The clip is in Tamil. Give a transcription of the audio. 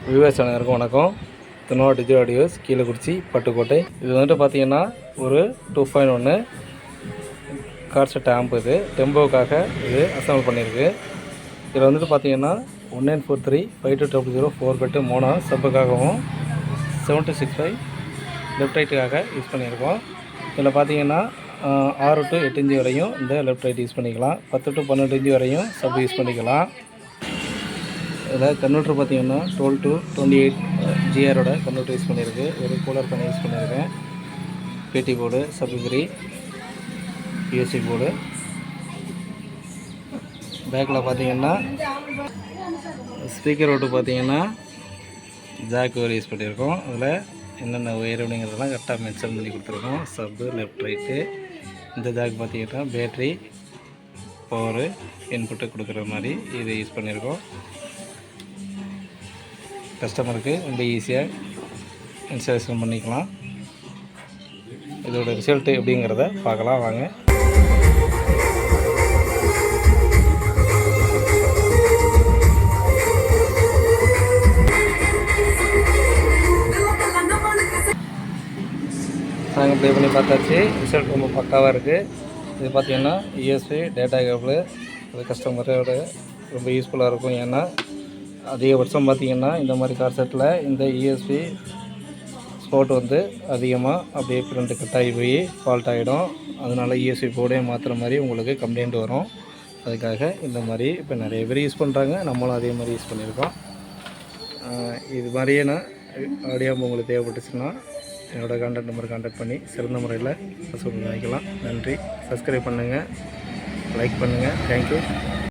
வியூவர்ஸ் அனைவருக்கும் வணக்கம். Tirunelveli digital audios, Keezhakurichi, Pattukkottai. இது வந்துட்டு பார்த்தீங்கன்னா ஒரு 2.1 கார் செட் ஆம்ப். இது டெம்போவுக்காக இது அசம்பிள் பண்ணியிருக்கு. இதில் வந்துட்டு பார்த்தீங்கன்னா 1943 5200 4 கட்டு மோனோ சப்புக்காகவும் 765 லெஃப்ட் ரைட்டுக்காக யூஸ் பண்ணியிருக்கோம். இதில் பார்த்தீங்கன்னா 6 to 8 இன்ச்சு வரையும் இந்த லெஃப்ட் ரைட் யூஸ் பண்ணிக்கலாம். 10 to 12 இன்ச்சு வரையும் சப்பு யூஸ் பண்ணிக்கலாம். இதில் கன்வெர்ட்ரு பார்த்தீங்கன்னா 12 to 28 ஜிஆரோட கன்வெர்ட்ரு யூஸ் பண்ணியிருக்கு. ஒரு கூலர் பண்ணி யூஸ் பண்ணியிருக்கேன். பிடி போர்டு, சப்கிரி, யூஎஸ்பி போர்டு. பேக்கில் பார்த்தீங்கன்னா ஸ்பீக்கர் ஓட்டு பார்த்தீங்கன்னா ஜாக் வேறு யூஸ் பண்ணியிருக்கோம். அதில் என்னென்ன ஒயர் அப்படிங்கிறதெல்லாம் கரெக்டாக மென்ஷன் பண்ணி கொடுத்துருக்கோம். சப்பு, லெஃப்ட் ரைட்டு. இந்த ஜாக் பார்த்தீங்கன்னா பேட்ரி, பவரு, இன்புட்டு கொடுக்குற மாதிரி இது யூஸ் பண்ணியிருக்கோம். கஸ்டமருக்கு ரொம்ப ஈஸியாக இன்ஸ்டாலேஷன் பண்ணிக்கலாம். இதோட ரிசல்ட்டு எப்படிங்கிறத பார்க்கலாம் வாங்க. நாங்கள் ப்ளே பண்ணி பார்த்தாச்சு. ரிசல்ட் ரொம்ப பக்காவாக இருக்குது. இது பார்த்திங்கன்னா யூஎஸ்பி டேட்டா கேபிள். அது கஸ்டமரோட ரொம்ப யூஸ்ஃபுல்லாக இருக்கும். ஏன்னா அதிகபட்சம் பார்த்திங்கன்னா இந்த மாதிரி கார் செட்டில் இந்த யூஎஸ்பி ஸ்போர்ட் வந்து அதிகமாக அப்படியே பிரிண்ட் கட் ஆகி போய் ஃபால்ட் ஆகிடும். அதனால் யூஎஸ்பி போர்டே மாற்றுற மாதிரி உங்களுக்கு கம்ப்ளைண்ட் வரும். அதுக்காக இந்த மாதிரி இப்போ நிறைய பேர் யூஸ் பண்ணுறாங்க. நம்மளும் அதே மாதிரி யூஸ் பண்ணியிருக்கோம். இது மாதிரியே நான் ஆடியோ உங்களுக்கு தேவைப்பட்டுச்சுன்னா என்னோடய கான்டாக்ட் நம்பர் கான்டாக்ட் பண்ணி சிறந்த முறையில் வசூல் வாங்கிக்கலாம். நன்றி. சப்ஸ்கிரைப் பண்ணுங்கள், லைக் பண்ணுங்கள். தேங்க்யூ.